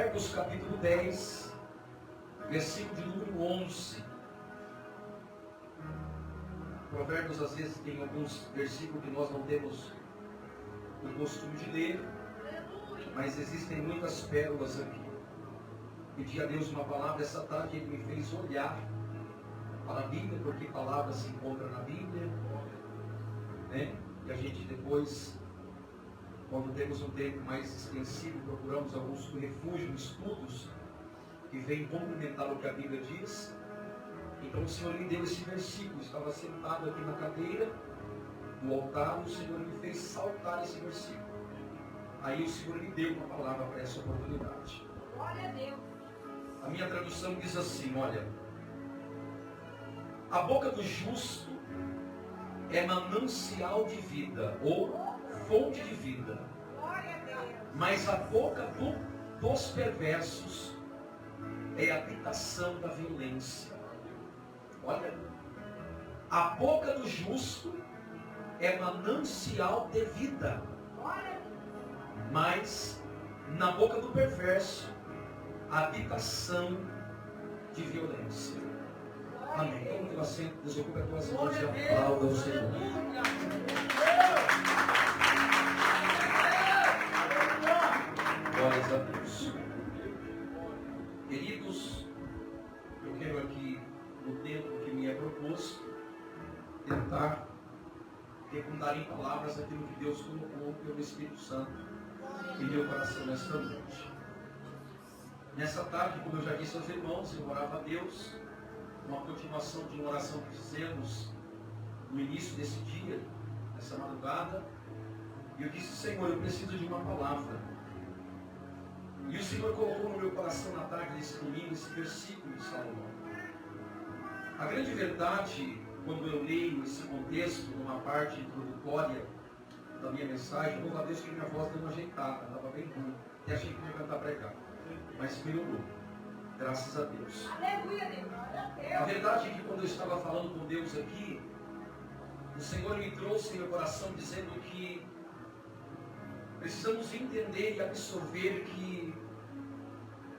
Provérbios capítulo 10, versículo de número 11. Provérbios às vezes tem alguns versículos que nós não temos o costume de ler, mas existem muitas pérolas aqui. Pedi a Deus uma palavra essa tarde, Ele me fez olhar para a Bíblia, porque palavra se encontra na Bíblia, né? E a gente depois, quando temos um tempo mais extensivo, procuramos alguns refúgios, estudos que vêm complementar o que a Bíblia diz. Então o Senhor me deu esse versículo, estava sentado aqui na cadeira do altar, o Senhor me fez saltar esse versículo. Aí o Senhor me deu uma palavra para essa oportunidade. Glória a Deus. A minha tradução diz assim, olha: a boca do justo é manancial de vida, ou fonte de vida. Glória a Deus. Mas a boca dos perversos é habitação da violência. Olha, a boca do justo é manancial de vida, mas na boca do perverso, habitação de violência. Amém. Toma teu assento, desocupa as tuas mãos e aplauda o Senhor. Glórias a Deus. Queridos, eu quero aqui, no tempo que me é proposto, tentar recordar em palavras aquilo que Deus colocou pelo Espírito Santo em meu coração nesta noite. Nessa tarde, como eu já disse aos irmãos, eu orava a Deus, uma continuação de uma oração que fizemos no início desse dia, nessa madrugada, e eu disse: Senhor, eu preciso de uma palavra. E o Senhor colocou no meu coração na tarde desse domingo esse versículo de Salomão. A grande verdade, quando eu leio esse contexto, numa parte introdutória da minha mensagem, louvo a Deus que minha voz deu uma ajeitada, estava bem ruim, até achei que ia cantar pregar, mas melhorou, graças a Deus. Aleluia, Deus. A verdade é que quando eu estava falando com Deus aqui, o Senhor me trouxe em meu coração dizendo que precisamos entender e absorver que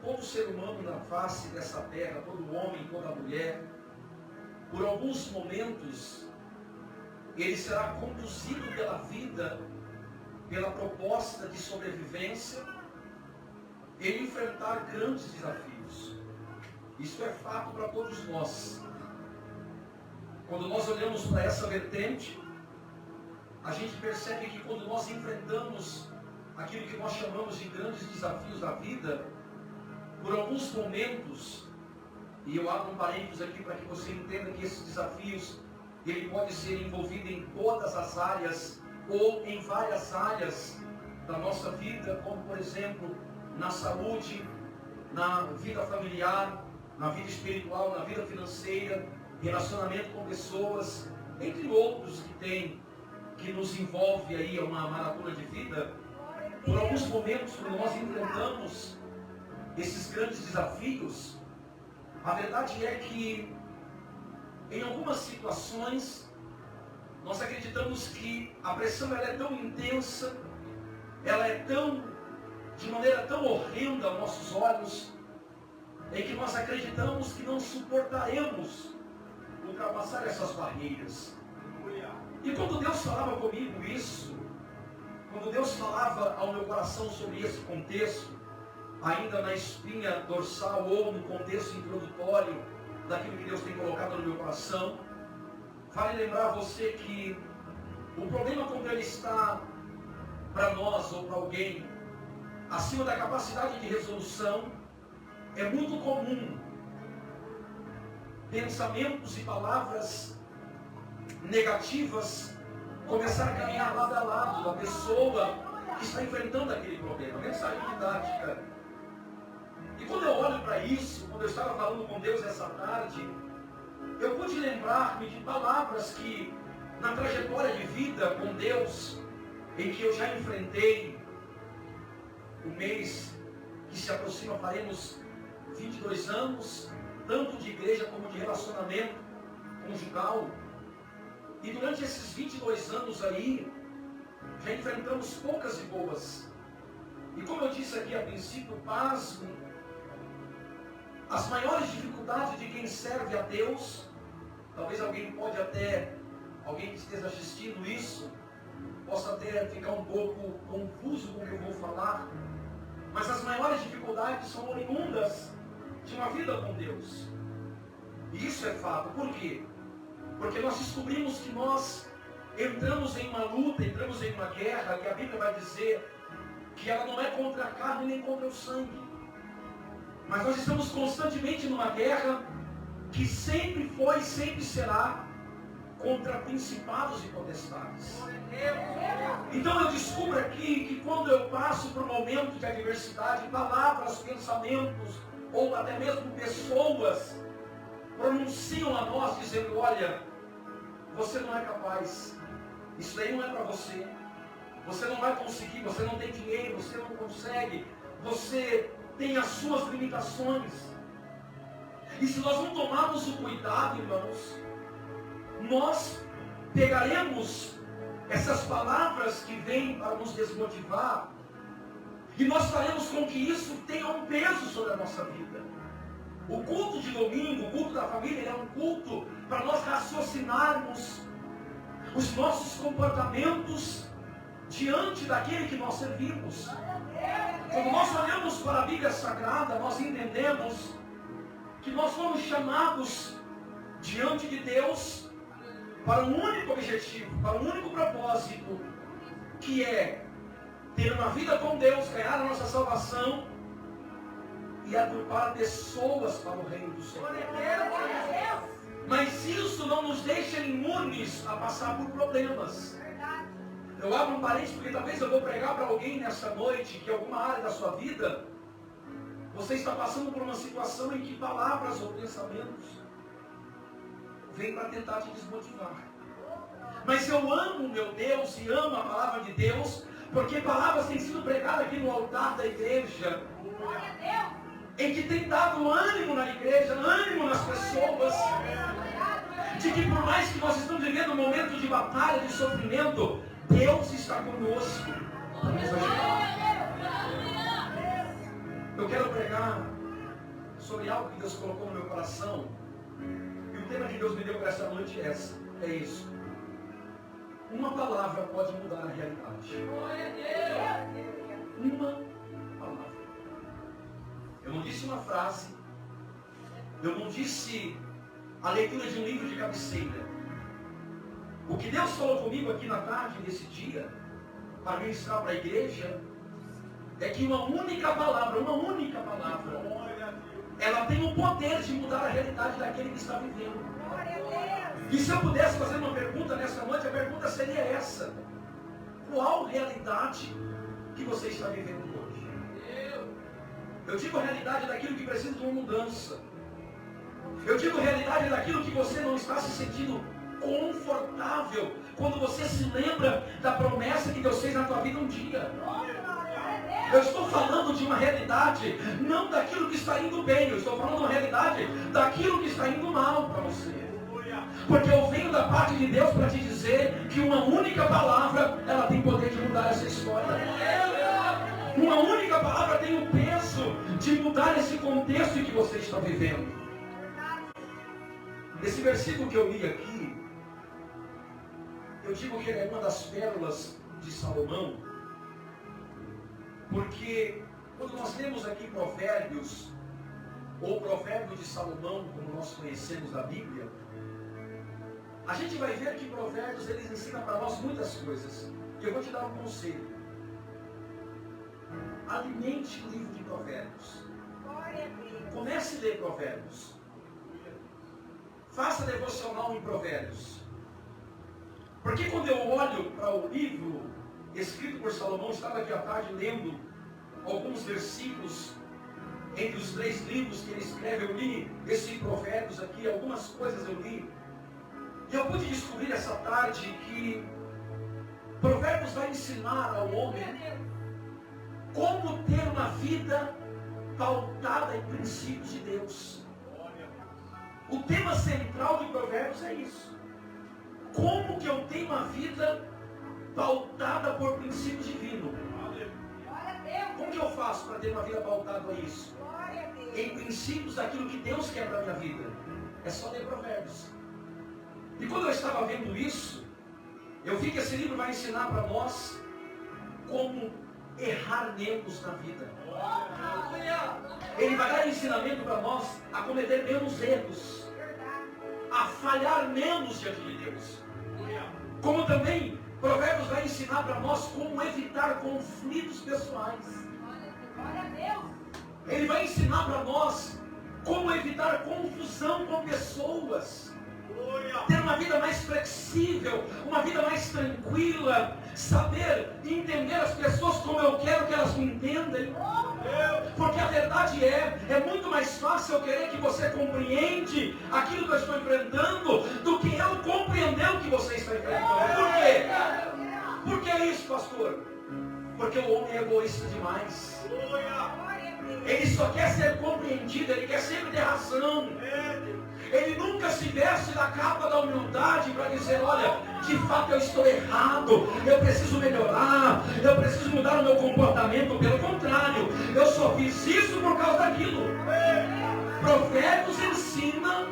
todo ser humano na face dessa terra, todo homem, toda mulher, por alguns momentos, ele será conduzido pela vida, pela proposta de sobrevivência, ele enfrentar grandes desafios. Isso é fato para todos nós. Quando nós olhamos para essa vertente, a gente percebe que quando nós enfrentamos aquilo que nós chamamos de grandes desafios da vida, por alguns momentos, e eu abro um parênteses aqui para que você entenda que esses desafios, ele pode ser envolvido em todas as áreas, ou em várias áreas da nossa vida, como por exemplo, na saúde, na vida familiar, na vida espiritual, na vida financeira, relacionamento com pessoas, entre outros que nos envolve aí a uma maratona de vida. Por alguns momentos, quando nós enfrentamos esses grandes desafios, a verdade é que em algumas situações nós acreditamos que a pressão ela é tão intensa, ela é de maneira tão horrenda aos nossos olhos, em que nós acreditamos que não suportaremos ultrapassar essas barreiras. E quando Deus falava comigo isso, quando Deus falava ao meu coração sobre esse contexto, ainda na espinha dorsal ou no contexto introdutório daquilo que Deus tem colocado no meu coração, vale lembrar você que o problema quando ele está para nós ou para alguém acima da capacidade de resolução, é muito comum pensamentos e palavras negativas começar a caminhar lado a lado da pessoa que está enfrentando aquele problema. Mensagem didática. E quando eu olho para isso, quando eu estava falando com Deus essa tarde, eu pude lembrar-me de palavras que na trajetória de vida com Deus, em que eu já enfrentei, o mês que se aproxima, faremos 22 anos, tanto de igreja como de relacionamento conjugal. E durante esses 22 anos aí, já enfrentamos poucas e boas. E como eu disse aqui a princípio, pasme, as maiores dificuldades de quem serve a Deus, talvez alguém que esteja assistindo isso, possa até ficar um pouco confuso com o que eu vou falar, mas as maiores dificuldades são oriundas de uma vida com Deus. E isso é fato. Por quê? Porque nós descobrimos que nós entramos em uma luta, entramos em uma guerra, que a Bíblia vai dizer que ela não é contra a carne nem contra o sangue. Mas nós estamos constantemente numa guerra que sempre foi e sempre será contra principados e potestades. Então eu descubro aqui que quando eu passo por um momento de adversidade, palavras, pensamentos, ou até mesmo pessoas pronunciam a nós dizendo: olha, você não é capaz, isso daí não é para você, você não vai conseguir, você não tem dinheiro, você não consegue, você tem as suas limitações. E se nós não tomarmos o cuidado, irmãos, nós pegaremos essas palavras que vêm para nos desmotivar e nós faremos com que isso tenha um peso sobre a nossa vida. O culto de domingo, o culto da família, é um culto para nós raciocinarmos os nossos comportamentos diante daquele que nós servimos. Quando nós olhamos para a Bíblia Sagrada, nós entendemos que nós fomos chamados diante de Deus para um único objetivo, para um único propósito, que é ter uma vida com Deus, ganhar a nossa salvação e agrupar pessoas para o reino do Senhor. Mas isso não nos deixa imunes a passar por problemas. Eu abro um parênteses porque talvez eu vou pregar para alguém nessa noite que em alguma área da sua vida você está passando por uma situação em que palavras ou pensamentos vêm para tentar te desmotivar. Mas eu amo meu Deus e amo a palavra de Deus, porque palavras têm sido pregadas aqui no altar da igreja, em que tem dado ânimo na igreja, ânimo nas pessoas, de que por mais que nós estamos vivendo um momento de batalha, de sofrimento, Deus está conosco para nos ajudar. Eu quero pregar sobre algo que Deus colocou no meu coração, e o tema que Deus me deu para essa noite é isso. Uma palavra pode mudar a realidade. Uma palavra. Eu não disse uma frase, eu não disse a leitura de um livro de cabeceira. O que Deus falou comigo aqui na tarde, nesse dia, para ministrar para a igreja, é que uma única palavra, ela tem o poder de mudar a realidade daquele que está vivendo. E se eu pudesse fazer uma pergunta nessa noite, a pergunta seria essa: qual realidade que você está vivendo hoje? Eu digo a realidade daquilo que precisa de uma mudança. Eu digo a realidade daquilo que você não está se sentindo confortável quando você se lembra da promessa que Deus fez na tua vida um dia. Eu estou falando de uma realidade, não daquilo que está indo bem, eu estou falando de uma realidade daquilo que está indo mal para você. Porque eu venho da parte de Deus para te dizer que uma única palavra, ela tem poder de mudar essa história. Uma única palavra tem o peso de mudar esse contexto em que você está vivendo. Esse versículo que eu li aqui, eu digo que ele é uma das pérolas de Salomão, porque quando nós lemos aqui Provérbios, ou Provérbio de Salomão, como nós conhecemos da Bíblia, a gente vai ver que Provérbios, eles ensinam para nós muitas coisas. E eu vou te dar um conselho. Alimente o livro de Provérbios. Comece a ler Provérbios. Faça devocional em Provérbios. Porque quando eu olho para o livro escrito por Salomão, estava aqui à tarde lendo alguns versículos entre os 3 livros que ele escreve. Eu li esse Provérbios aqui, algumas coisas eu li. E eu pude descobrir essa tarde que Provérbios vai ensinar ao homem como ter uma vida pautada em princípios de Deus. O tema central de Provérbios é isso. Como que eu tenho uma vida pautada por princípios divinos? Como faço para ter uma vida pautada a isso? Glória a Deus. Em princípios daquilo que Deus quer para a minha vida. É só ler Provérbios. E quando eu estava vendo isso, eu vi que esse livro vai ensinar para nós como errar menos na vida. Ele vai dar ensinamento para nós a cometer menos erros, a falhar menos diante de Deus. Como também Provérbios vai ensinar para nós como evitar conflitos pessoais. Glória a Deus. Ele vai ensinar para nós como evitar confusão com pessoas. Ter uma vida mais flexível, uma vida mais tranquila, saber entender as pessoas como eu quero que elas me entendam. Porque a verdade é muito mais fácil eu querer que você compreende aquilo que eu estou enfrentando do que eu compreender o que você está enfrentando. Por quê? Por que isso, pastor? Porque o homem é egoísta demais. Ele só quer ser compreendido, ele quer sempre ter razão. Ele nunca se veste da capa da humildade para dizer, olha, de fato eu estou errado, eu preciso melhorar, eu preciso mudar o meu comportamento. Pelo contrário, eu só fiz isso por causa daquilo. Provérbios ensina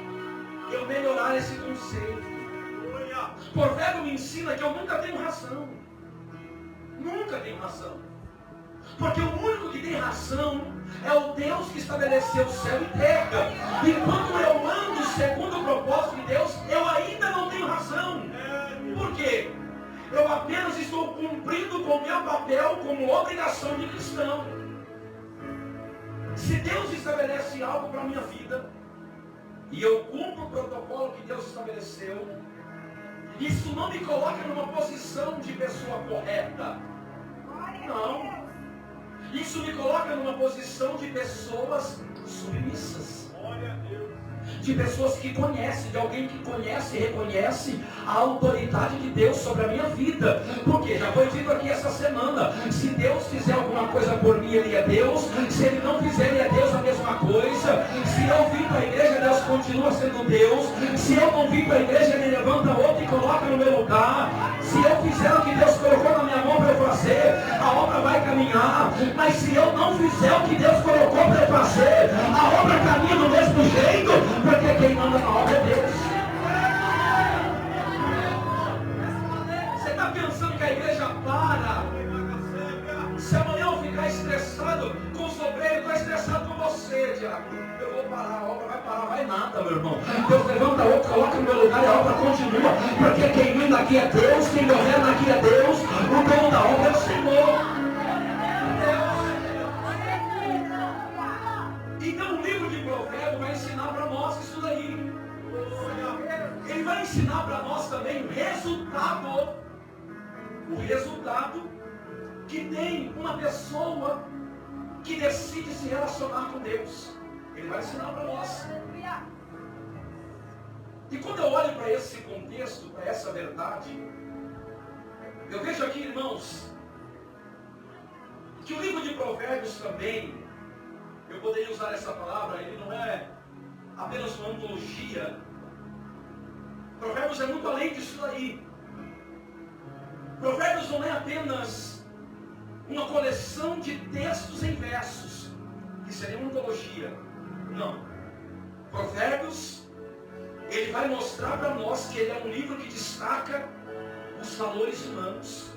eu melhorar esse conceito. Provérbio me ensina que eu nunca tenho razão. Nunca tenho razão. Porque o único que tem razão é o Deus que estabeleceu o céu e terra. E quando eu ando segundo o propósito de Deus, eu ainda não tenho razão. Por quê? Eu apenas estou cumprindo com o meu papel como obrigação de cristão. Se Deus estabelece algo para a minha vida, e eu cumpro o protocolo que Deus estabeleceu, isso não me coloca numa posição de pessoa correta. Não. Isso me coloca numa posição de pessoas submissas. De pessoas que conhecem, de alguém que conhece e reconhece a autoridade de Deus sobre a minha vida. Porque já foi dito aqui essa semana, se Deus fizer alguma coisa por mim, Ele é Deus. Se Ele não fizer, Ele é Deus a mesma coisa. Se eu vim para a igreja, Deus continua sendo Deus. Se eu não vim para a igreja, Ele levanta outro e coloca no meu lugar. Se eu fizer o que Deus colocou na minha mão para eu fazer, a obra vai caminhar. Mas se eu não fizer o que Deus colocou para eu fazer, a obra caminha do mesmo jeito, porque quem manda na obra é Deus. Você está pensando que a igreja para? Se amanhã eu ficar estressado com os obreiros, estou estressado com você, Diago. Eu vou parar, a obra vai parar, vai nada, meu irmão. Deus levanta outro, coloca no meu lugar e a obra continua. Porque quem manda aqui é Deus, quem governa aqui é Deus, o dono da obra é o Senhor. Então o livro de Provérbios vai ensinar para nós isso daí. Ele vai ensinar para nós também o resultado que tem uma pessoa que decide se relacionar com Deus. Ele vai ensinar para nós. E quando eu olho para esse contexto, para essa verdade, eu vejo aqui, irmãos, que o livro de Provérbios também, eu poderia usar essa palavra, ele não é apenas uma antologia. Provérbios é muito além disso aí. Provérbios não é apenas uma coleção de textos em versos, que seria uma antologia. Não. Provérbios, ele vai mostrar para nós que ele é um livro que destaca os valores humanos.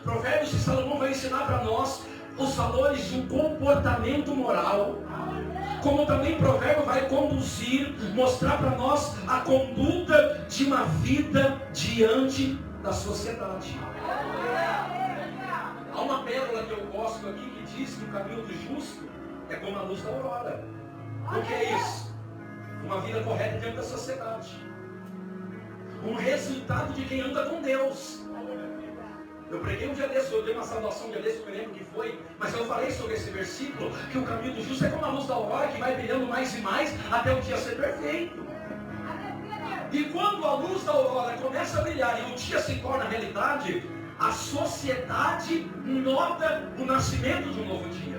Provérbios de Salomão vai ensinar para nós os valores de um comportamento moral. Como também Provérbio vai conduzir, mostrar para nós a conduta de uma vida diante da sociedade. Há uma pérola que eu gosto aqui que diz que o caminho do justo é como a luz da aurora. O que é isso? Uma vida correta diante da sociedade. Um resultado de quem anda com Deus. Eu preguei um dia desse, eu dei uma saudação um dia desse, eu me lembro que foi, mas eu falei sobre esse versículo, que o caminho do justo é como a luz da aurora, que vai brilhando mais e mais, até o dia ser perfeito. E quando a luz da aurora começa a brilhar e o dia se torna realidade, a sociedade nota o nascimento de um novo dia.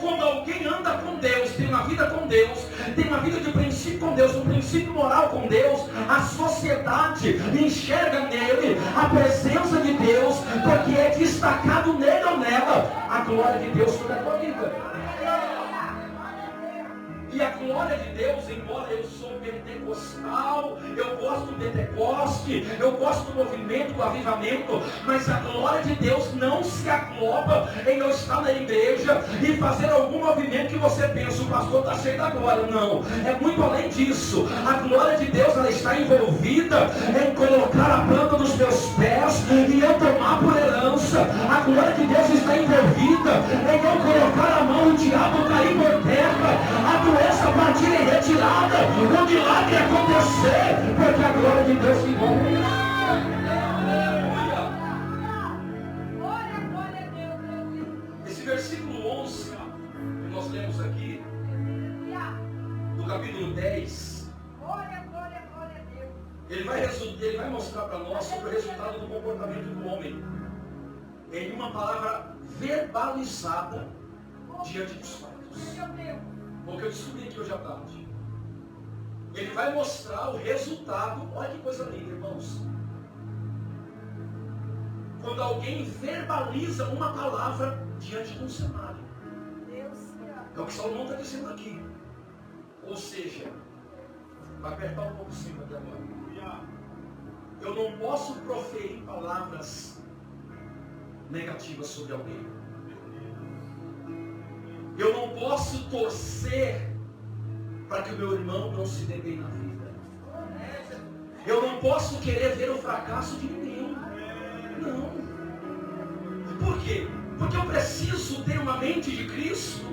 Quando alguém anda com Deus, tem uma vida com Deus, tem uma vida de princípio com Deus, um princípio moral com Deus, a sociedade enxerga nele a presença de Deus, porque é destacado nele ou nela a glória de Deus sobre a tua vida. E a glória de Deus, embora eu sou pentecostal, eu gosto do Pentecoste, eu gosto do movimento, do avivamento, mas a glória de Deus não se agloba em eu estar na igreja e fazer algum movimento que você pensa, o pastor está cheio da glória. Não, é muito além disso. A glória de Deus, ela está envolvida em colocar a planta dos meus pés e eu tomar por herança. A glória de Deus está envolvida em eu colocar a mão, o diabo cair por terra, a doença partir em retirada, o milagre acontecer, porque a glória de Deus se envolve. Esse versículo 11 que nós lemos aqui, do capítulo 10, ele vai mostrar para nós sobre o resultado do comportamento do homem em uma palavra verbalizada diante dos fatos. O que eu descobri aqui hoje à tarde. Ele vai mostrar o resultado. Olha que coisa linda, irmãos. Quando alguém verbaliza uma palavra diante de um cenário. É o que Salomão está dizendo aqui. Ou seja, vai apertar um pouco cima aqui agora. Eu não posso proferir palavras negativas sobre alguém. Eu não posso torcer para que o meu irmão não se dê bem na vida. Eu não posso querer ver o fracasso de ninguém. Não. Por quê? Porque eu preciso ter uma mente de Cristo.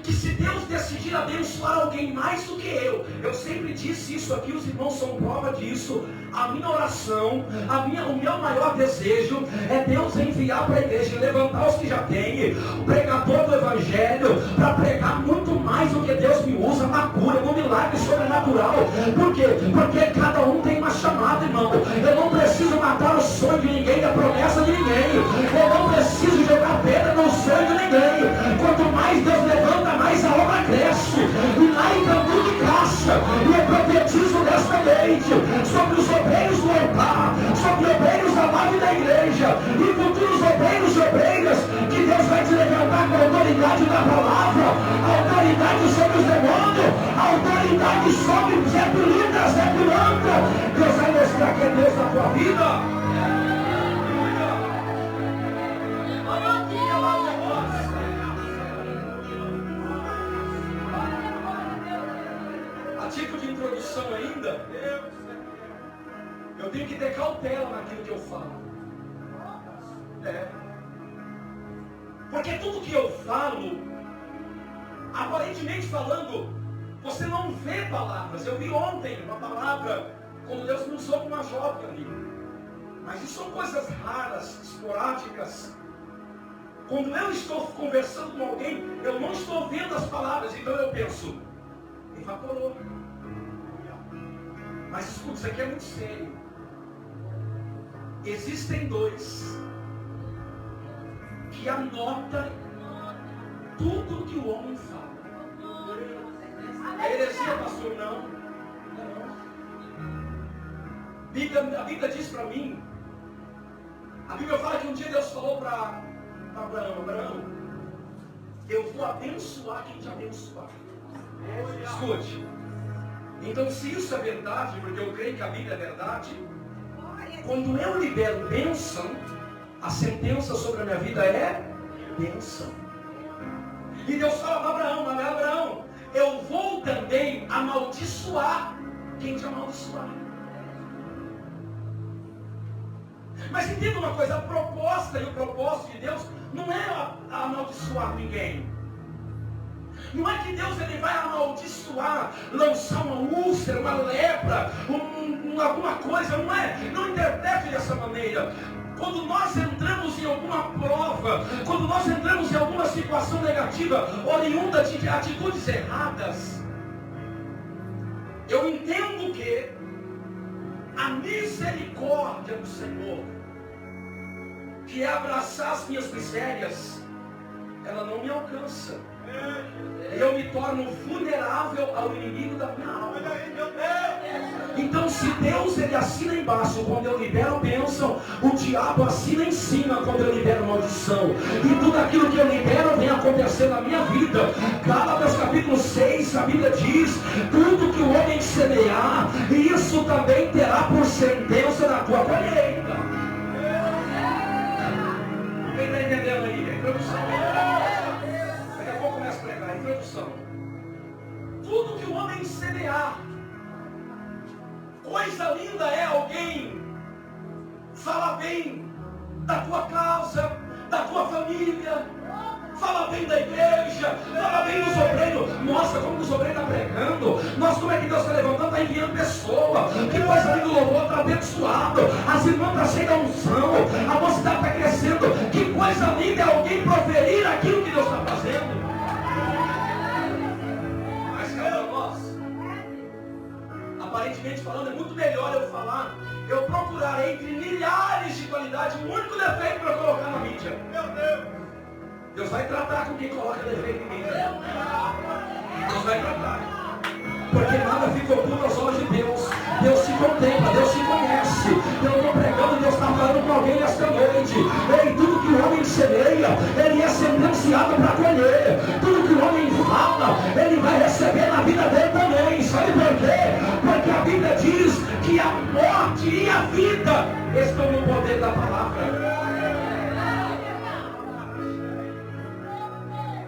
Que se Deus decidir abençoar alguém mais do que eu sempre disse isso aqui, os irmãos são prova disso. A minha oração, o meu maior desejo é Deus enviar para a igreja, levantar os que já têm, o pregador do evangelho, para pregar muito mais do que Deus me usa na cura, no milagre sobrenatural. Por quê? Porque cada um tem uma chamada, irmão. Eu não preciso matar o sonho de ninguém, a promessa de ninguém. Eu não preciso jogar pedra no sonho de ninguém. Quanto mais Deus levanta, mais a obra cresce. E lá em Campo de Caixa, e eu profetizo nesta noite sobre os obreiros do altar, sobre obreiros da live da igreja e futuros obreiros e obreiras, que Deus vai te levantar com a autoridade da palavra, a autoridade sobre os demônios, a autoridade sobre Zé Pilintra, Zé Pilantra. Deus vai mostrar que é Deus na tua vida. A título de introdução ainda, eu tenho que ter cautela naquilo que eu falo. Porque tudo que eu falo, aparentemente falando, você não vê palavras. Eu vi ontem uma palavra, quando Deus me usou com uma jovem ali. Mas isso são coisas raras, esporádicas. Quando eu estou conversando com alguém, eu não estou vendo as palavras, então eu penso, evaporou. Mas escuta, isso aqui é muito sério. Existem dois que anotam tudo que o homem fala. É heresia, pastor? Não. A Bíblia diz para mim, a Bíblia fala que um dia Deus falou para Abraão, eu vou abençoar quem te abençoar. Escute. Então, se isso é verdade, porque eu creio que a Bíblia é verdade, quando eu libero bênção, a sentença sobre a minha vida é bênção. E Deus fala para Abraão, eu vou também amaldiçoar quem te amaldiçoar. Mas entenda uma coisa, a proposta e o propósito de Deus não é amaldiçoar ninguém. Não é que Deus ele vai amaldiçoar, lançar uma úlcera, uma lepra, alguma coisa, não é? Não interprete dessa maneira. Quando nós entramos em alguma prova, quando nós entramos em alguma situação negativa, oriunda de atitudes erradas, eu entendo que a misericórdia do Senhor, que é abraçar as minhas misérias, ela não me alcança. E eu me torno vulnerável ao inimigo da minha alma. Então, se Deus ele assina embaixo quando eu libero bênção, o diabo assina em cima quando eu libero maldição. E tudo aquilo que eu libero vem acontecer na minha vida. Gálatas capítulo 6, a Bíblia diz: tudo que o homem semear, isso também terá por sentença na tua colheita. Quem está entendendo aí? A introdução. Daqui a pouco começa a pregar. A introdução. Tudo que o homem semear. Coisa linda é alguém falar bem da tua casa, da tua família, fala bem da igreja, fala bem dos obreiros. Nossa, como os obreiros estão pregando. Nossa, como é que Deus está levantando, está enviando pessoa. Que coisa linda, o louvor está abençoado. As irmãs estão cheias da unção, a mocidade está crescendo. Que coisa linda é alguém proferir aquilo que Deus está fazendo. Mas cada nós, aparentemente falando, é muito melhor eu falar, eu procurar entre milhares de qualidades um único defeito para colocar na mídia. Meu Deus! Deus vai tratar com quem coloca defeito em mídia. Deus vai tratar. Porque nada fica oculto aos olhos de Deus. Deus se contempla, Deus se conhece. Eu estou pregando, Deus está falando com alguém esta noite. Ei, tudo que o homem semeia, ele é sentenciado para colher. Tudo que o homem fala, ele vai receber na vida dele também. Sabe por quê? Porque a Bíblia diz que a morte e a vida estão no poder da palavra.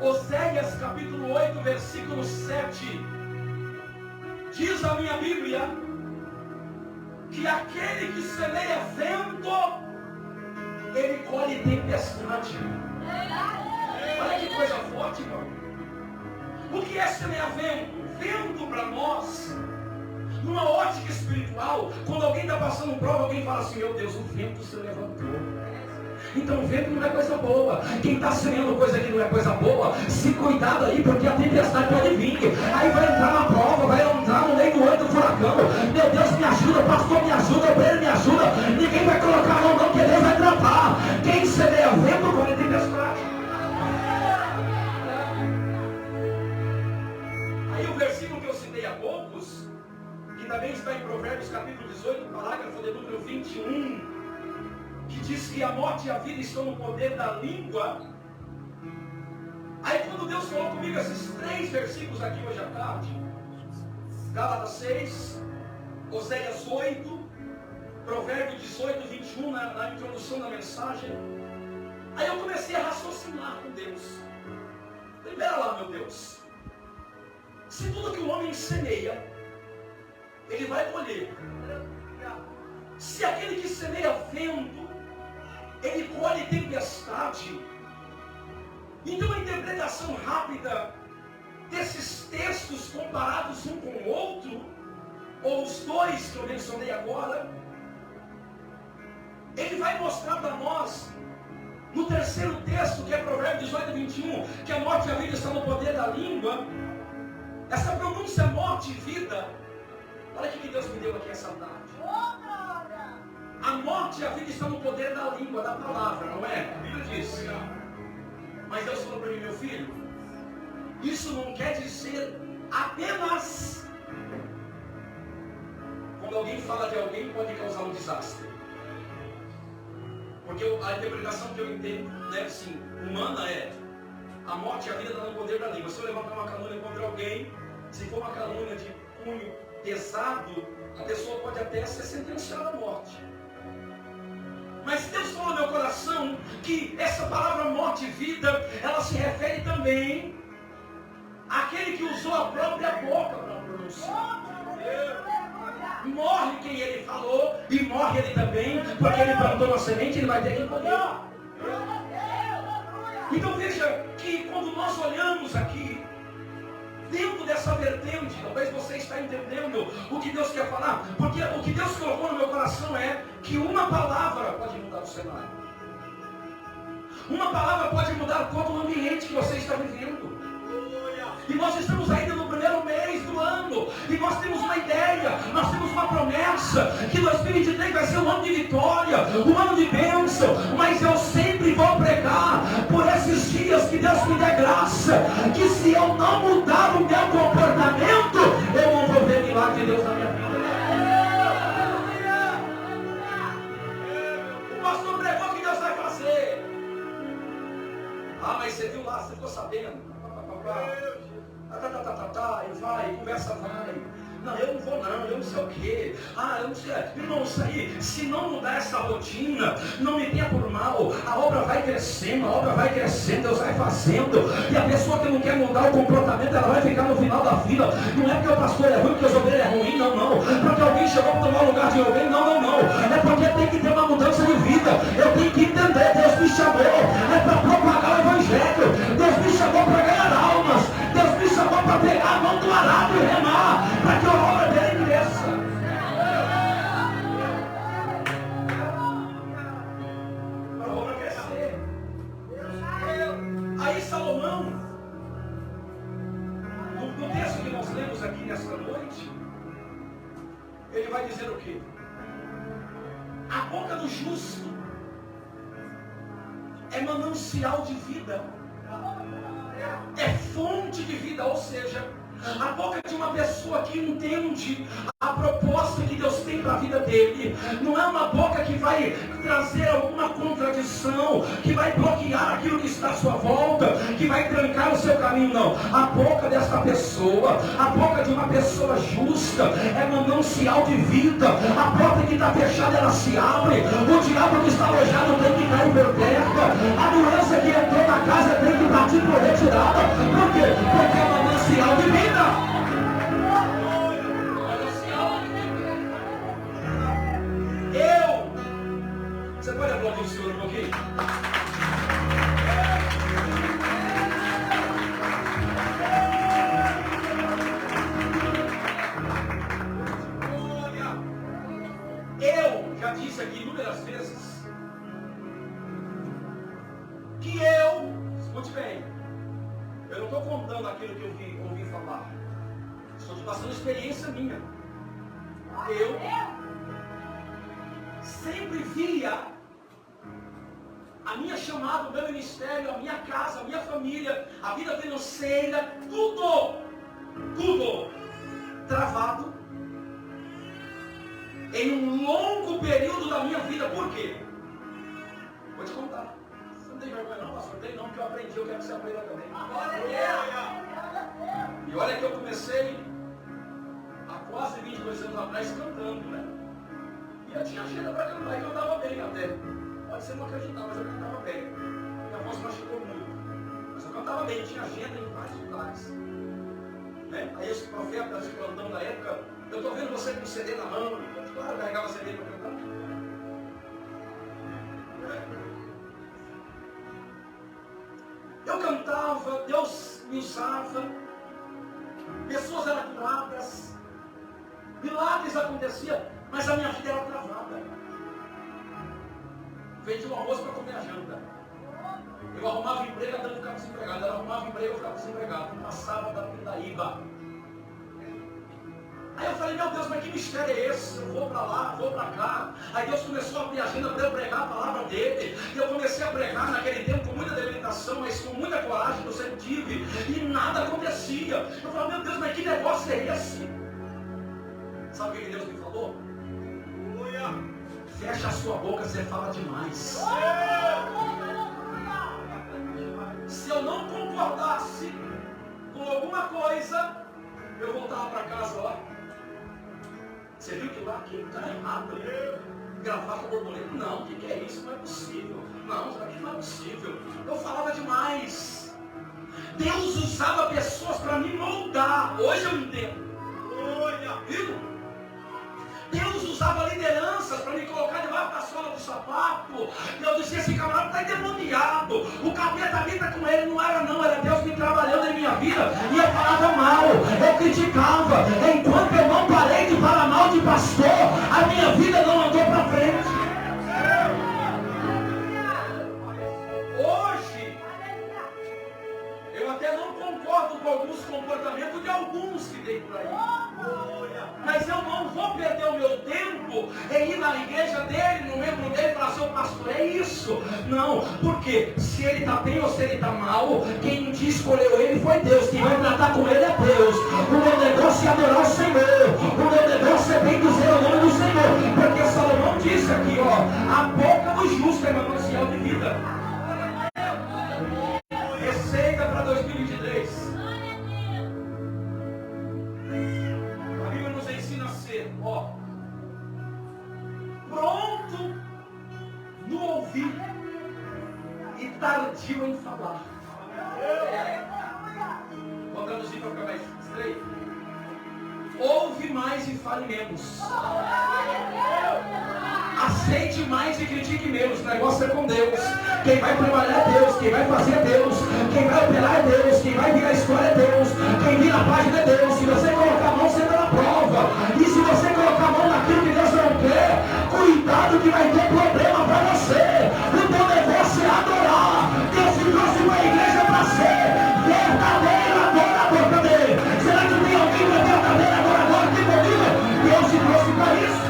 Oséias capítulo 8, versículo 7. Diz a minha Bíblia que aquele que semeia vento, ele colhe tempestade. Olha que coisa forte, irmão. O que é semear vento? Vento para nós, numa ótica espiritual, quando alguém está passando prova, alguém fala assim: meu Deus, o vento se levantou. Então o vento não é coisa boa. Quem está semeando coisa que não é coisa boa, se cuidado aí, porque a tempestade pode vir. Aí vai entrar na prova, vai entrar no meio do olho do furacão. Meu Deus, me ajuda, pastor, me ajuda, obreiro, me ajuda. Ninguém vai colocar a mão não, que Deus vai tratar. Quem semeia vento, colhe tempestade. Aí o versículo que eu citei há poucos, que também está em Provérbios capítulo 18, parágrafo de número 21, que diz que a morte e a vida estão no poder da língua. Aí quando Deus falou comigo esses 3 versículos aqui hoje à tarde, Gálatas 6, Oséias 8, Provérbios 18, 21, na introdução da mensagem, aí eu comecei a raciocinar com Deus. Pera lá, meu Deus, se tudo que o homem semeia, ele vai colher. Se aquele que semeia vento, ele colhe tempestade. Então a interpretação rápida desses textos comparados um com o outro, ou os dois que eu mencionei agora, ele vai mostrar para nós, no terceiro texto, que é Provérbios 18, 21, que a morte e a vida estão no poder da língua. Essa pronúncia morte e vida, olha o que Deus me deu aqui essa tarde. A morte e a vida estão no poder da língua, da palavra, não é? A Bíblia diz. Mas Deus falou para mim: meu filho, isso não quer dizer apenas quando alguém fala de alguém pode causar um desastre. Porque a interpretação que eu entendo, né, assim, humana é: a morte e a vida estão no poder da língua. Se eu levantar uma calúnia contra alguém, se for uma calúnia de cunho pesado, a pessoa pode até ser sentenciada à morte. Mas Deus falou no meu coração que essa palavra morte e vida, ela se refere também àquele que usou a própria boca para pronunciar. Morre quem ele falou e morre ele também, porque ele plantou uma semente, ele vai ter que colher. Então veja que quando nós olhamos aqui, dentro dessa vertente, talvez você está entendendo o que Deus quer falar, porque o que Deus colocou no meu coração é que uma palavra pode mudar o cenário. Uma palavra pode mudar todo o ambiente que você está vivendo. E nós estamos ainda no primeiro mês do ano, e nós temos uma ideia, nós temos uma promessa, que 2023 vai ser um ano de vitória, um ano de bênção, mas eu sempre vou pregar por esses dias que Deus me dê graça, que se eu não mudar o meu comportamento, eu não vou ver milagre de Deus na minha vida. Ah, mas você viu lá, você ficou sabendo. E vai, conversa vai. Não, eu não vou não, eu não sei o quê. Ah, eu não sei. Irmão, isso aí, se não mudar essa rotina, não me tenha por mal, a obra vai crescendo, Deus vai fazendo. E a pessoa que não quer mudar o comportamento, ela vai ficar no final da vida. Não é porque o pastor é ruim, porque os obreiros é ruim, não. Porque alguém chegou para tomar o lugar de alguém, não. É porque tem que ter uma mudança de vida. Eu tenho que entender, Deus me chamou, é para propagar o evangelho. Deus me chamou para ganhar almas. Deus me chamou para pegar a mão do arado e remar, para que a obra dele cresça. Para a obra crescer. Aí Salomão, no texto que nós lemos aqui nesta noite, ele vai dizer o quê? A boca do justo é manancial de vida, é fonte de vida, ou seja, a boca de uma pessoa que entende a proposta que Deus tem para a vida dele, não é uma boca que vai trazer alguma contradição, que vai bloquear aquilo que está à sua volta, que vai trancar o seu caminho, não. A boca desta pessoa, a boca de uma pessoa justa, é manancial de vida. A porta que está fechada, ela se abre. O diabo que está alojado tem que cair por terra. A doença que entrou na casa tem que partir por retirada. Por quê? Porque é manancial de vida. Você pode aplaudir o Senhor um pouquinho? Eu já disse aqui inúmeras vezes que escute bem, eu não estou contando aquilo que eu ouvi falar, estou te passando experiência minha. Eu sempre via a minha chamada, o meu ministério, a minha casa, a minha família, a vida financeira, tudo travado em um longo período da minha vida. Por quê? Vou te contar. Você não tem vergonha não, pastor? Tem não, porque eu aprendi, eu quero que você aprenda também. E olha que eu comecei há quase 22 anos atrás cantando, né? E eu tinha agenda para cantar, e eu cantava bem até. Pode ser não acreditar, mas eu cantava bem. Minha voz machucou muito. Mas eu cantava bem, tinha agenda em vários lugares. Né? Aí os profetas de plantão da época, eu estou vendo você com CD na mão. Claro, eu carregava CD para cantar. Eu cantava, Deus me usava, pessoas eram curadas, milagres aconteciam, mas a minha vida era travada. Vendi um almoço para comer a janta. Eu arrumava emprego, até eu ficava desempregado. Ela arrumava emprego, eu ficava desempregado. Passava da Pindaíba. Aí eu falei, meu Deus, mas que mistério é esse? Eu vou para lá, vou para cá. Aí Deus começou a abrir a agenda para eu pregar a palavra dele. E eu comecei a pregar naquele tempo com muita debilitação, mas com muita coragem que eu sempre tive. E nada acontecia. Eu falei, meu Deus, mas que negócio é esse? Sabe o que Deus me falou? Fecha a sua boca, você fala demais. Se eu não concordasse com alguma coisa, eu voltava para casa, ó. Você viu que lá aqui está errado? Gravar com borboleta? Não, o que é isso? Não é possível. Não, isso aqui não é possível. Eu falava demais. Deus usava pessoas para me moldar. Hoje eu entendo. Viu? Deus usava lideranças para me colocar debaixo da sola do sapato. Eu dizia, esse camarada está endemoniado. O capeta habita com ele. Não era não, era Deus me trabalhando em minha vida. E eu falava mal, eu criticava. Enquanto eu não parei de falar mal de pastor, a minha vida não andou para frente. Hoje, eu até não concordo com alguns comportamentos de alguns que tem por aí. Mas eu não vou perder o meu tempo em ir na igreja dele, no membro dele, para ser o pastor. É isso. Não, porque se ele está bem ou se ele está mal, quem te escolheu ele foi Deus. Quem vai tratar com ele é Deus. O meu negócio é adorar o Senhor. O meu negócio é bem dizer o nome do Senhor. Porque Salomão disse aqui, ó, a boca do justo é manancial de vida. no ouvir e tardio em falar. Vou traduzir para ficar mais estreito. Ouve mais e fale menos. Aceite mais e critique menos. O negócio é com Deus. Quem vai trabalhar é Deus. Quem vai fazer é Deus. Quem vai operar é Deus. Quem vai virar a história é Deus. Quem vira a página é Deus. Se você colocar a mão, você está na prova. E se você colocar a mão naquilo que Deus não quer, cuidado que vai ter problema para você. O teu negócio é adorar. Deus te trouxe uma igreja para ser verdadeiro adorador. Cadê? Será que tem alguém que é verdadeiro adorador aqui comigo? Deus te trouxe para isso.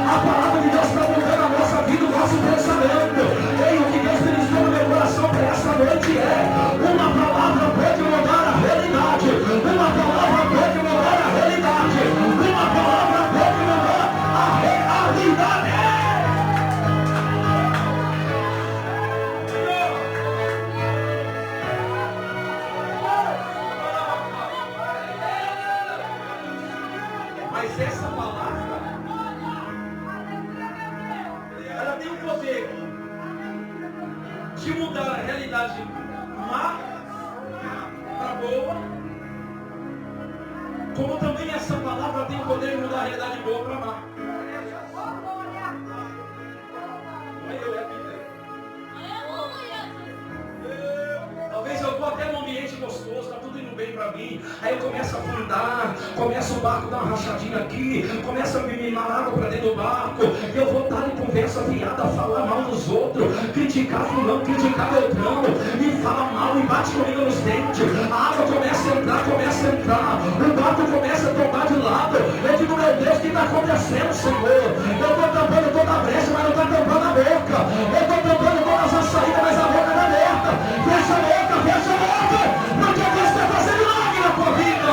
A palavra de Deus está mudando a nossa vida, o nosso pensamento. E o que Deus ministrou no meu coração para essa noite é: uma palavra pode mudar a realidade. Uma palavra pode mudar a realidade. Uma palavra pode mudar a realidade. Mas essa palavra, ela tem o poder de mudar a realidade má para boa, como também essa palavra tem o poder de mudar a realidade boa para má. Talvez eu estou até num ambiente gostoso, está tudo indo bem para mim. Aí eu começo a afundar, começa o barco dar uma rachadinha aqui, começa a me mimar água para dentro do barco. Eu vou estar em conversa fiada, falar mal dos outros, criticar fulano, criticar Beltrão, e fala mal e bate comigo nos dentes. A água começa a entrar, o barco começa a tombar de lado. Eu digo, meu Deus, o que está acontecendo, Senhor? Eu estou tampando toda a brecha, mas não está tampando a boca. Eu estou tampando todas as saídas, mas a boca está aberta. Fecha a boca, porque Deus está fazendo milagre na tua vida.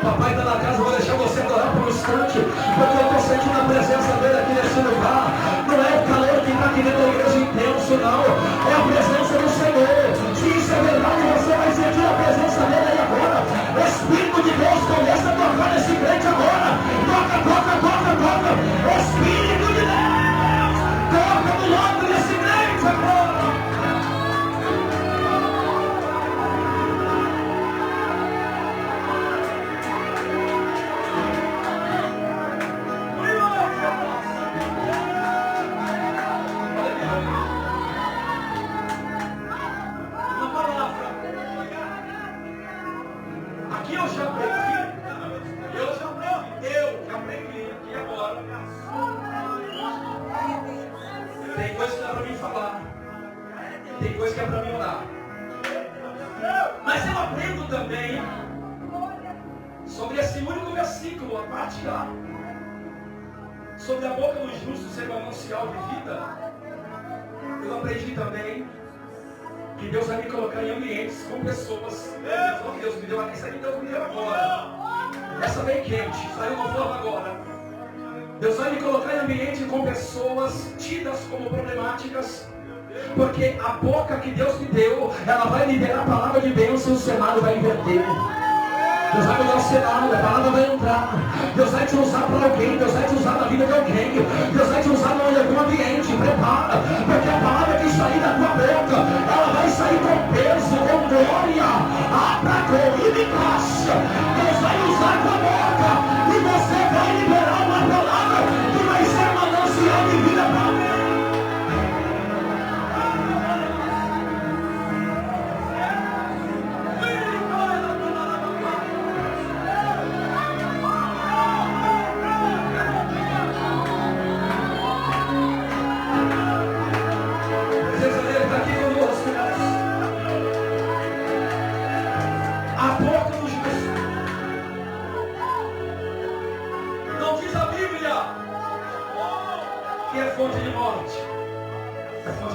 Papai está na casa, vou deixar você adorar por um instante, porque eu estou sentindo a presença dele aqui nesse lugar. Não é o calor que está aqui dentro da igreja intenso, não. É a presença do Senhor. Se isso é verdade, você vai sentir a presença dele aí agora. O Espírito de Deus começa a tocar nesse crente agora. Toca. Espírito de Deus, toca no lado desse crente agora. Aqui eu já aprendi aqui agora. Tem coisa que dá para mim falar, tem coisa que é para mim orar. Mas eu aprendo também sobre esse único versículo, a parte A, sobre a boca do justo ser um manancial de vida. Eu aprendi também que Deus vai me colocar em ambientes com pessoas. Deus me deu, isso aqui Deus me deu agora. Essa bem quente, saiu no forno agora. Deus vai me colocar em ambiente com pessoas tidas como problemáticas, porque a boca que Deus me deu, ela vai liberar a palavra de bênção e o cenário vai inverter. Deus vai mudar o cenário, a palavra vai entrar. Deus vai te usar para alguém, Deus vai te usar na vida de alguém. Deus vai te usar em algum ambiente, prepara, porque a palavra que sair da tua boca, ela vai sair com peso, com glória, com eficácia. Deus vai usar a tua boca e você vai liberar uma palavra que vai ser manancial de vida para alguém.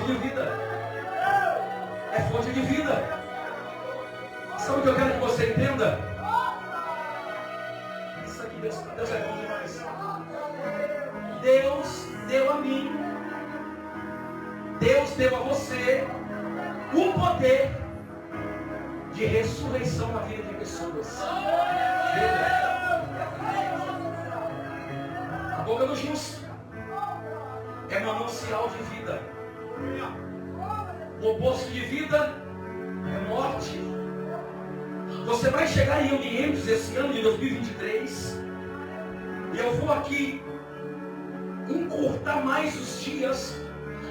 de vida. É fonte de vida. Sabe o que eu quero que você entenda? Isso aqui, Deus é bom demais. Deus deu a mim, Deus deu a você o poder de ressurreição na vida de pessoas. A boca do justo é manancial de vida. O oposto de vida é morte. Você vai chegar em ambientes esse ano de 2023, e eu vou aqui encurtar mais os dias,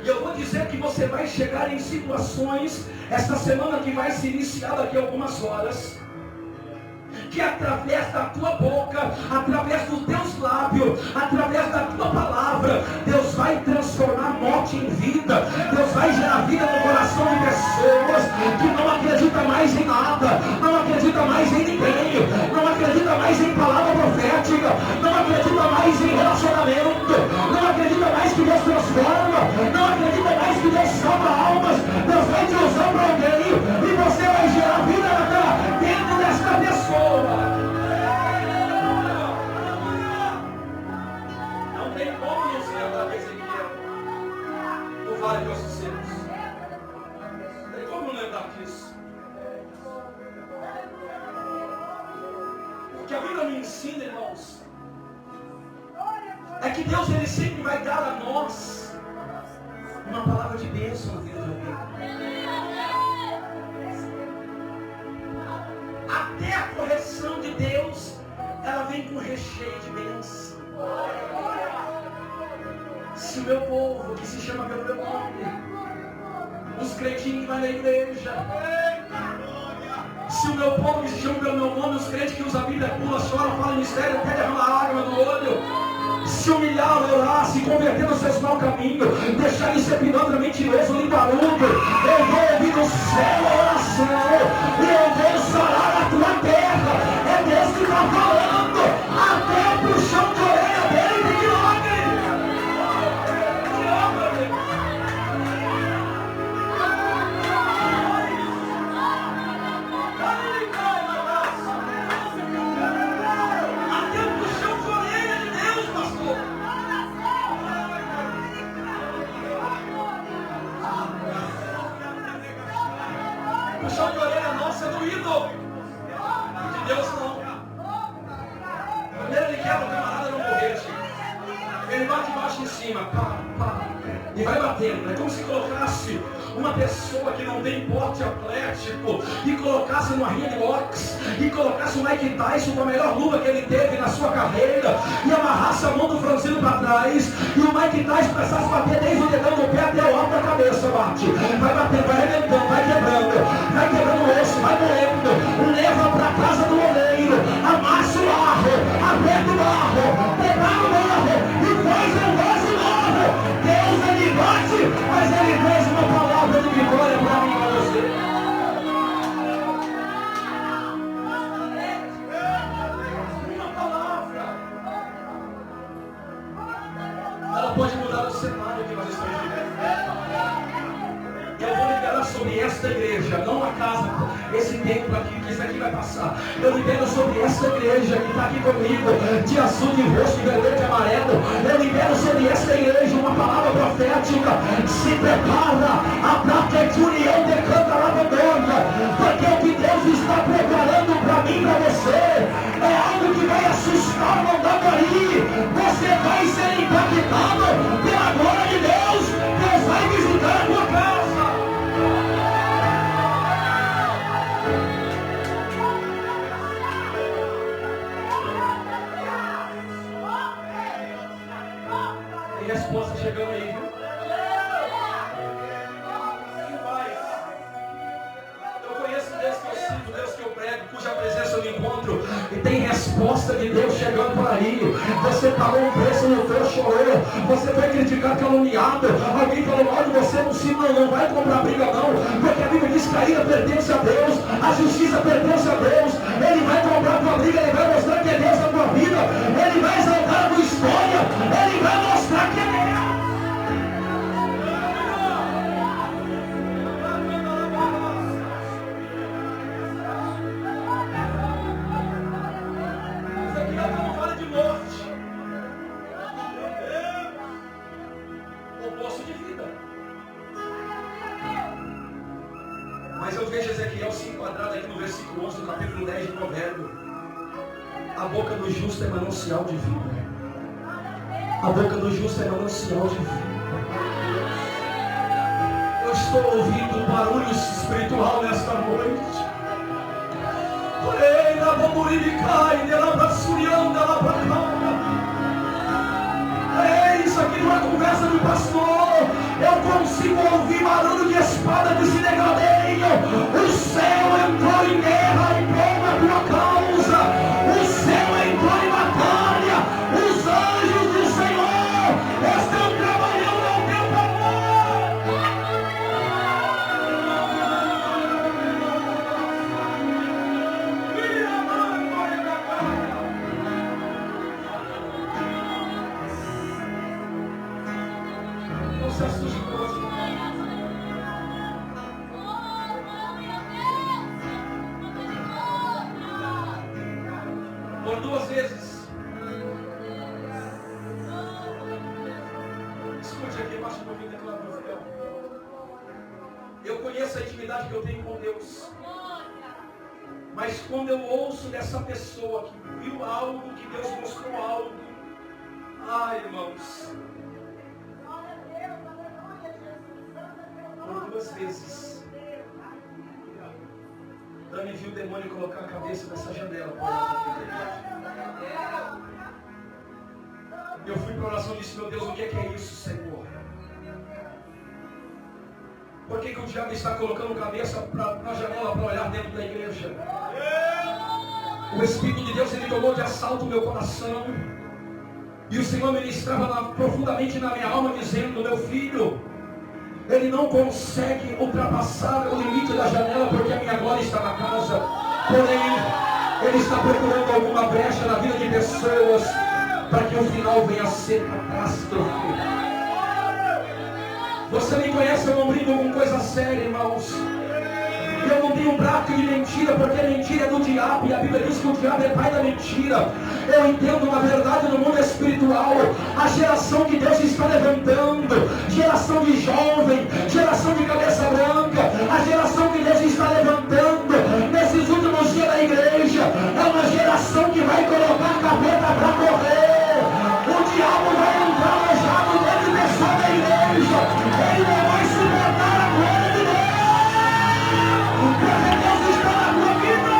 e eu vou dizer que você vai chegar em situações esta semana que vai se iniciar daqui a algumas horas, que através da tua boca, através dos teus lábios, através da tua palavra, Deus vai transformar morte em vida. Deus vai gerar vida no coração de pessoas que não acreditam mais em nada, não acreditam mais em ninguém, não acreditam mais em palavra profética, não acreditam mais em relacionamento, não acreditam mais que Deus transforma, não acreditam mais que Deus salva almas. Deus vai te usar para alguém e você vai gerar vida dentro desta pessoa. Não tem como não se lembrar de Ezequiel no Vale de Ossos Secos. Não tem como não lembrar disso. O que a Bíblia me ensina, irmãos, é que Deus ele sempre vai dar a nós uma palavra de bênção na vida de alguém. Até a correção de Deus, ela vem com recheio de bênção. Se o meu povo, que se chama pelo meu nome, os cretinhos que vai na igreja, se o meu povo que se chama pelo meu nome, os crentes que usam a Bíblia, pula, chora, fala em mistério, até derramar lágrima do olho, se humilhar, orar, se converter nos seus maus caminhos, deixar de ser pilantra, mentiroso, limbarudo, eu vou ouvir do céu a oração, e eu vou sarar a tua terra. É Deus que está falando, até o puxão de orelha dele tem milagre. Até o puxão de orelha de Deus, pastor. Puxão de orelha nossa é doído. De Deus não. Primeiro ele quebra o camarada no morrer, ele bate embaixo em cima, pá, pá, e vai batendo. É como se colocasse uma pessoa que não tem porte atlético e colocasse numa rinha de boxe e colocasse o Mike Tyson com a melhor luva que ele teve na sua carreira e amarrasse a mão do franzino para trás e o Mike Tyson começasse a bater desde o dedão do pé até o alto da cabeça. Bate, vai batendo, vai arrebentando, vai quebrando o osso, vai doendo, leva para casa do oleiro, amassa o barro, aperta o barro, prepara o barro e faz um vaso novo. Deus ele bate, mas ele fez uma palavra de vitória para mim e para você. Uma palavra, ela pode mudar o cenário que nós estamos vivendo. Eu vou liberar sobre esta igreja, não a casa, esse tempo aqui, que isso aqui vai passar. Eu libero sobre esta igreja que está aqui comigo, de azul, de roxo, de vermelho, de amarelo. Eu libero sobre esta igreja uma palavra profética. Se prepara, a prata de união decanta a lavadora, porque o que Deus está preparando para mim e para você é algo que vai assustar o Mandaguari. Você vai ser impactado pela glória de Deus. Deus vai visitar a tua casa. Tem resposta chegando aí, viu? Eu conheço Deus que eu sinto, Deus que eu prego, cuja presença eu me encontro, e tem resposta de Deus chegando por aí. Você pagou um preço, lutou, chorou, você foi criticado, caluniado, alguém falou mal de você, não vai comprar briga não, porque a Bíblia diz que a ira pertence a Deus, a justiça pertence a Deus. Ele vai comprar a tua briga, ele vai mostrar que é Deus na tua vida, ele vai exaltar a tua história, ele vai mostrar que é Deus. Mas eu vejo Ezequiel se enquadrado aqui no versículo 11 do capítulo 10 de Provérbio. A boca do justo é manancial de vida. A boca do justo é manancial de vida. Eu estou ouvindo um barulho espiritual nesta noite. Ei, na bomburicai, ela braçurianda, ela pra cá. Isso aqui não é conversa de pastor. Eu consigo ouvir barulho de espada que se degradeia. O céu entrou em guerra em prol da tua causa. O céu entrou em batalha. Os anjos do Senhor estão trabalhando ao teu favor. Não se assuste com você. Por 2 vezes. Escute aqui, baixa um pouquinho daquela profissão. Eu conheço a intimidade que eu tenho com Deus. Mas quando eu ouço dessa pessoa que viu algo, que Deus mostrou algo. Ai, irmãos. Por 2 vezes. Dani viu o demônio colocar a cabeça nessa janela. Eu fui para a oração e disse: meu Deus, o que é isso, Senhor? Por que o diabo está colocando cabeça na janela para olhar dentro da igreja? O Espírito de Deus, ele tomou de assalto o meu coração. E o Senhor ministrava profundamente na minha alma, dizendo: meu filho, ele não consegue ultrapassar o limite da janela, porque a minha glória está na casa. Porém, ele está procurando alguma brecha na vida de pessoas, para que o final venha a ser catástrofe. Você me conhece, eu não brinco com coisa séria, irmãos. Eu não tenho prato de mentira, porque mentira é do diabo, e a Bíblia diz que o diabo é pai da mentira. Eu entendo uma verdade no mundo espiritual. A geração que Deus está levantando, geração de jovem, geração de cabeça branca, a geração que Deus está levantando nesses últimos dias da igreja, é uma geração que vai colocar a capeta para correr. O diabo vai entrar alojado dentro de pessoa da igreja. Ele não vai suportar a glória de Deus. Porque Deus está na tua vida.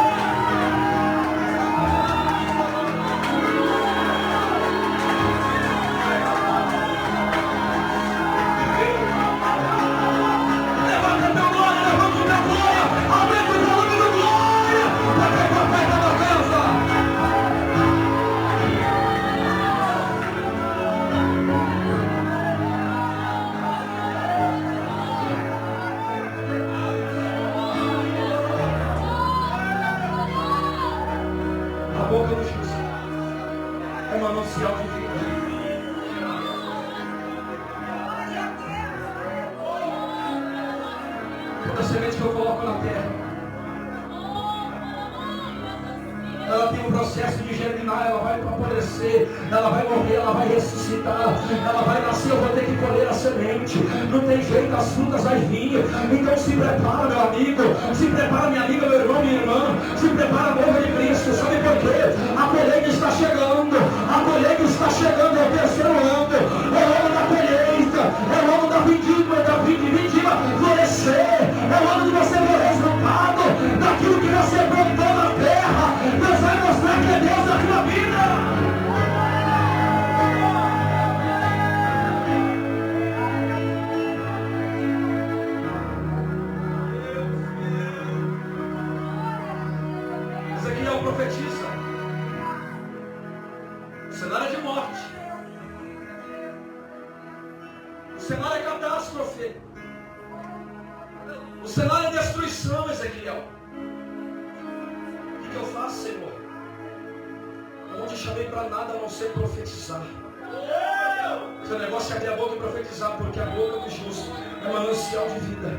Levanta teu glória, levanta teu glória. Aumenta o volume do glória. Porque papai está na casa. A boca do justo é manancial de vida. Toda semente que eu coloco na terra, ela tem um processo de germinar, ela vai apodrecer, ela vai morrer, ela vai ressuscitar, ela vai nascer, eu vou ter que colher a semente. Não tem jeito, as frutas vai vir. Então se prepara, meu amigo, se prepara, minha amiga, meu irmão, minha irmã, se prepara, noiva de Cristo. Sabe por quê? A colheita está chegando, a colheita está chegando, é o terceiro ano, é o ano da colheita, é o ano da vindima florescer, é o ano de você ver o resultado daquilo que você plantou na terra. Deus vai mostrar que é Deus na tua vida. Ezequiel profetiza. O cenário é de morte. O cenário é catástrofe. O cenário é destruição, Ezequiel. O que eu faço, Senhor? Eu não te chamei para nada a não ser profetizar. Seu negócio é abrir a boca e profetizar, porque a boca do justo é manancial de vida.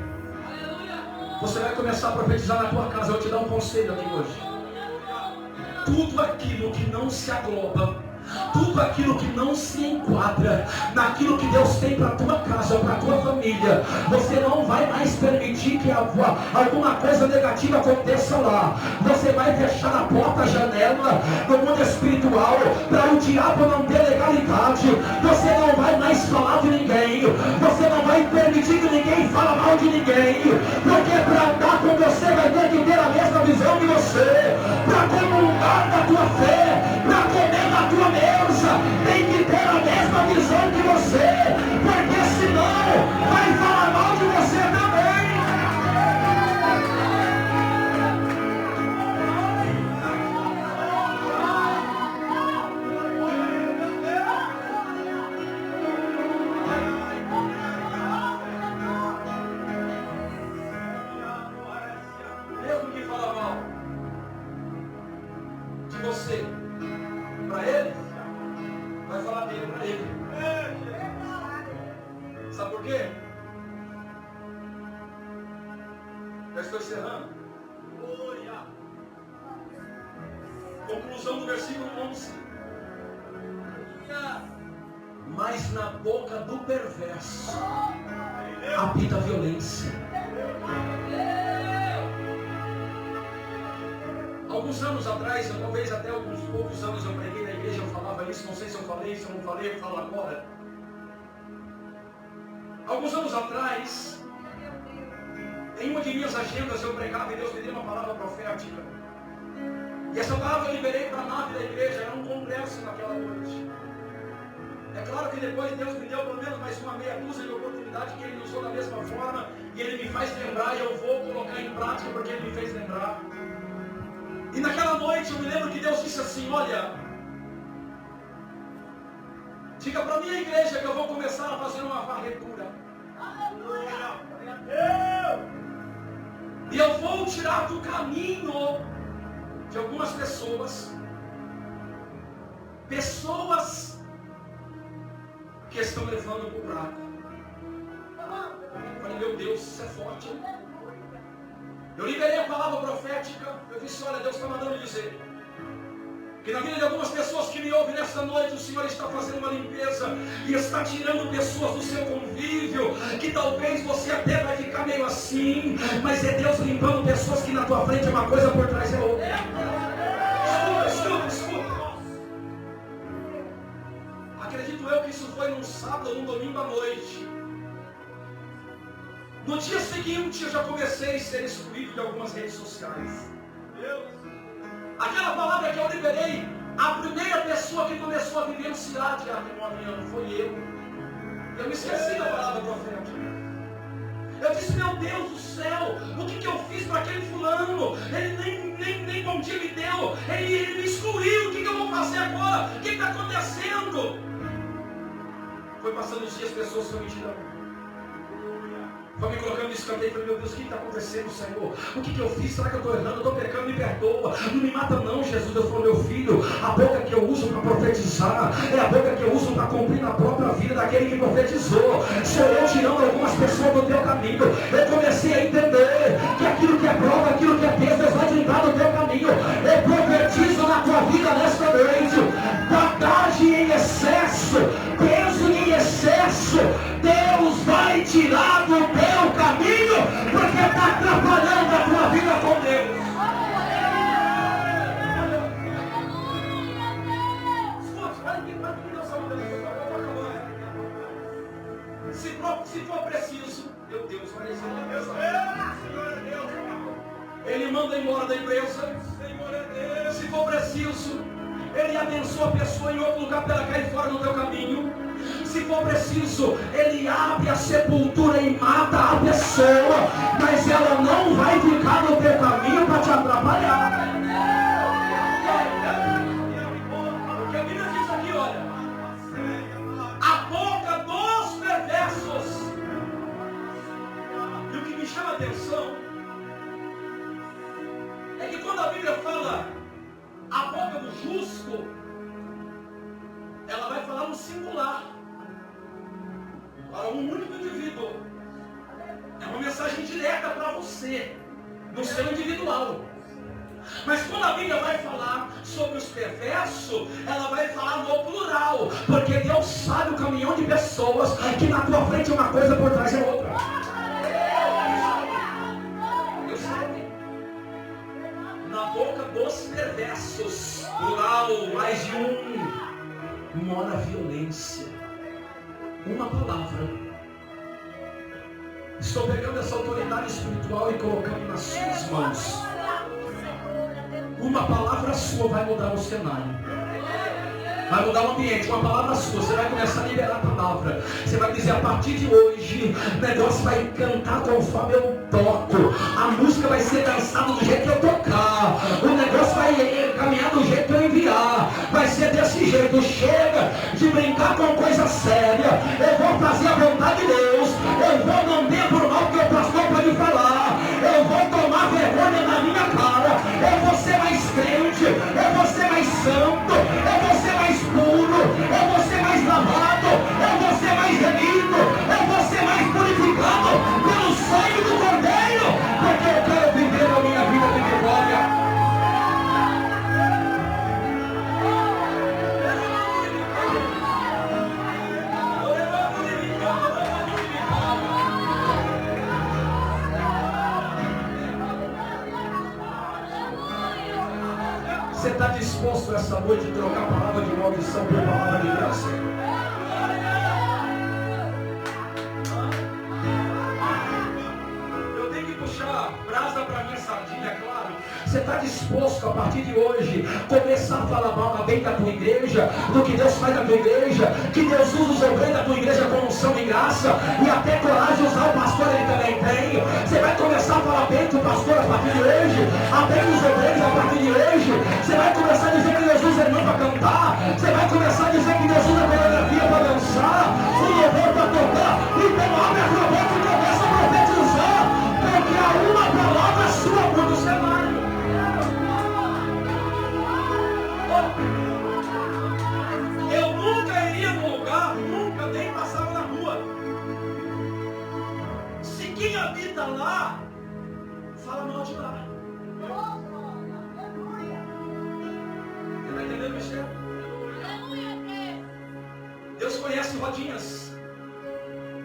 Você vai começar a profetizar na tua casa. Eu vou te dar um conselho aqui hoje. Tudo aquilo que não se agloba Tudo aquilo que não se enquadra naquilo que Deus tem para a tua casa, para a tua família, você não vai mais permitir que alguma coisa negativa aconteça lá. Você vai fechar a porta, a janela no mundo espiritual para o diabo não ter legalidade. Você não vai mais falar de ninguém. Você não vai permitir que ninguém fale mal de ninguém. Porque para andar com você vai ter que ter a mesma visão que você. Para comungar da tua fé, para comer da tua mesa, tem que ter a mesma visão que você, porque senão vai falar mal de você também. Mesmo que fala mal de você para ele, vai falar dele para ele. Sabe por quê? Já estou encerrando. Conclusão do versículo 11. Mas na boca do perverso habita a violência. Alguns anos atrás, talvez até alguns poucos anos eu preguei na igreja, eu falava isso, não sei se eu falei, se eu não falei, eu falo agora. Alguns anos atrás, em uma de minhas agendas eu pregava e Deus me deu uma palavra profética. E essa palavra eu liberei para a nave da igreja, era um congresso naquela noite. É claro que depois Deus me deu pelo menos mais uma meia dúzia de oportunidades que Ele usou da mesma forma, e Ele me faz lembrar, e eu vou colocar em prática porque Ele me fez lembrar. E naquela noite eu me lembro que Deus disse assim: olha, diga para a minha igreja que eu vou começar a fazer uma varredura. E eu vou tirar do caminho de algumas pessoas que estão levando para o buraco. Eu falei, meu Deus, isso é forte, hein? Eu liberei a palavra profética. Eu disse, olha, Deus está mandando dizer que na vida de algumas pessoas que me ouvem nesta noite, o Senhor está fazendo uma limpeza e está tirando pessoas do seu convívio, que talvez você até vai ficar meio assim, mas é Deus limpando pessoas que na tua frente é uma coisa, por trás é outra. Escuta. Acredito eu que isso foi num sábado ou num domingo à noite. No dia seguinte eu já comecei a ser excluído de algumas redes sociais. Aquela palavra que eu liberei, a primeira pessoa que começou a vivenciar foi eu. Eu me esqueci da palavra profética. Eu disse, meu Deus do céu, o que eu fiz para aquele fulano? Ele nem bom dia me deu, ele me excluiu, o que eu vou fazer agora? O que está acontecendo? Foi passando os dias, pessoas foram me tirando. Foi me colocando no escanteio e falei, meu Deus, o que está acontecendo, Senhor? O que eu fiz? Será que eu estou errando? Eu estou pecando, me perdoa. Não me mata não, Jesus. Deus falou, meu filho, a boca que eu uso para profetizar é a boca que eu uso para cumprir na própria vida daquele que profetizou. Sou eu tirando algumas pessoas do teu caminho. Eu comecei a entender que aquilo que é prova, aquilo que é peso, Deus vai limpar do teu caminho. Eu profetizo na tua vida nesta noite. Bagagem em excesso, peso em excesso, Deus vai tirar do teu caminho, porque está atrapalhando a tua vida com Deus. Se for preciso, meu Deus, vai Ele manda embora da empresa. Se for preciso, Ele abençoa a pessoa em outro lugar para ela cair fora do teu caminho. Se for preciso, Ele abre a sepultura e mata a pessoa, mas ela não vai ficar no teu caminho para te atrapalhar. Porque a Bíblia diz aqui, olha, a boca dos perversos. E o que me chama a atenção é que quando a Bíblia fala a boca do justo, ela vai falar no singular, para um único indivíduo. É uma mensagem direta para você, no seu individual. Mas quando a Bíblia vai falar sobre os perversos, ela vai falar no plural, porque Deus sabe o caminhão de pessoas que na tua frente é uma coisa, por trás é outra. Deus sabe. Na boca dos perversos, plural, mais de um, mora violência. Uma palavra. Estou pegando essa autoridade espiritual e colocando nas suas mãos. Uma palavra sua vai mudar o cenário. Vai mudar o ambiente. Uma palavra sua. Você vai começar a liberar a palavra. Você vai dizer, a partir de hoje, o negócio vai cantar conforme eu toco. A música vai ser dançada do jeito que eu tocar. O negócio vai caminhar do jeito que eu enviar. Vai ser desse jeito. Chega de brincar com coisa séria. Eu vou fazer a vontade de Deus. Eu vou não ter por mal que o pastor pode falar. Eu vou tomar vergonha na minha cara. Eu vou ser mais crente. Eu vou ser mais santo. Eu vou ser mais puro. Eu vou ser mais lavado. Eu vou ser mais remido. Eu vou ser mais purificado pelo sangue do Cordeiro. Porque eu quero viver a minha vida de vitória. Você está disposto essa noite a trocar a palavra de maldição por palavra de graça? Eu tenho que puxar brasa para minha sardinha, claro. Você está disposto a partir de hoje começar a falar mal bem da tua igreja, do que Deus faz na tua igreja, que Deus usa os obreiros da tua igreja com unção e graça, e até coragem usar o pastor, ele também tem. Você vai começar a falar bem do pastor a partir de hoje, a bem dos obreiros a partir de hoje. Você vai começar a dizer que Deus usa irmão para cantar. Você vai começar a dizer que Deus usa a coreografia para dançar, o louvor para tocar. Então abre a tua boca e começa a profetizar, porque há uma palavra sua por o cenário. Eu nunca iria num lugar, nunca nem passava na rua. Se quem habita lá, fala mal de lá. Você está entendendo, Michel? Deus conhece rodinhas.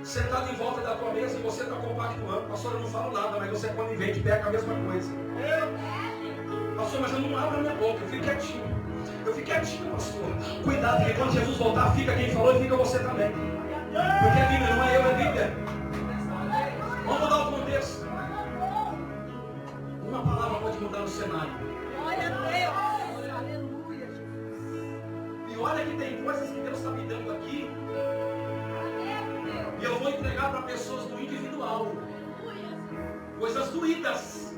Sentado em volta da tua mesa e você está compactuando. Pastor, eu não falo nada, mas você quando vem, pega a mesma coisa. Pastor, mas eu não abro a minha boca, eu fico quietinho. Eu fico quietinho, pastor. Cuidado, porque quando Jesus voltar, fica quem falou e fica você também. Porque a Bíblia não é eu, é a Bíblia. Vamos mudar o contexto. Uma palavra pode mudar o cenário. Glória a Deus. Aleluia. E olha que tem coisas que Deus está me dando aqui. E eu vou entregar para pessoas do individual. Coisas doídas.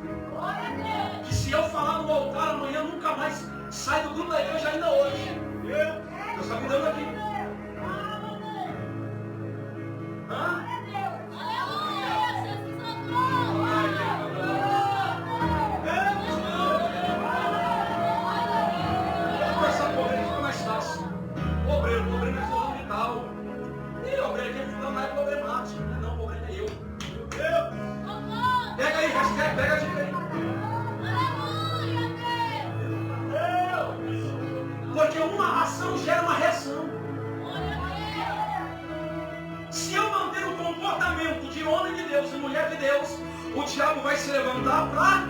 Que se eu falar no altar amanhã, nunca mais sai do grupo da igreja ainda hoje. Deus está me dando aqui. Hã? Vou conversar com o obreiro, fica mais fácil. O obreiro é fulano e tal. E o obreiro aqui fulano não é problemático. Não, o obreiro é eu. Pega aí, hashtag, pega a dica aí. Porque uma ação gera uma reação. Se eu manter o comportamento de homem de Deus e mulher de Deus, o diabo vai se levantar para...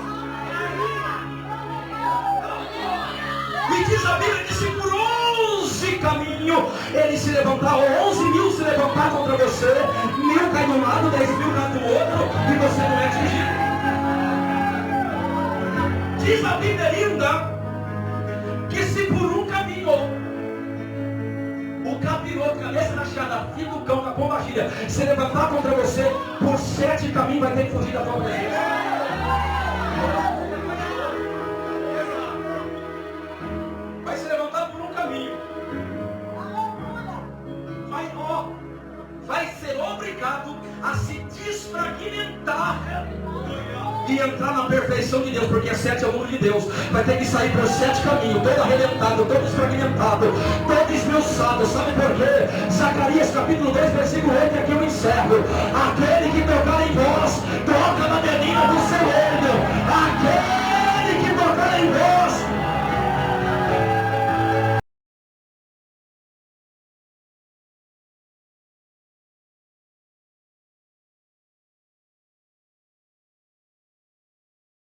E diz a Bíblia que se por 11 caminhos ele se levantar, ou 11 mil se levantar contra você, 1000 cai de um lado, 10 mil cai do outro, e você não é atingido. Diz a Bíblia linda que se por um caminho o capiroto, cabeça na chada, filho do cão, da pombagira, se levantar contra você, por 7 caminhos vai ter que fugir da tua presença. Vai se levantar por um caminho. Vai ser obrigado a se desfragmentar e entrar na perfeição de Deus, porque 7 é o número de Deus. Vai ter que sair por 7 caminhos, todo arrebentado, todo desfragmentado, todo esmiuçado. Sabe por quê? Zacarias capítulo 2, versículo 8, aqui eu encerro. Aquele que tocar em vós,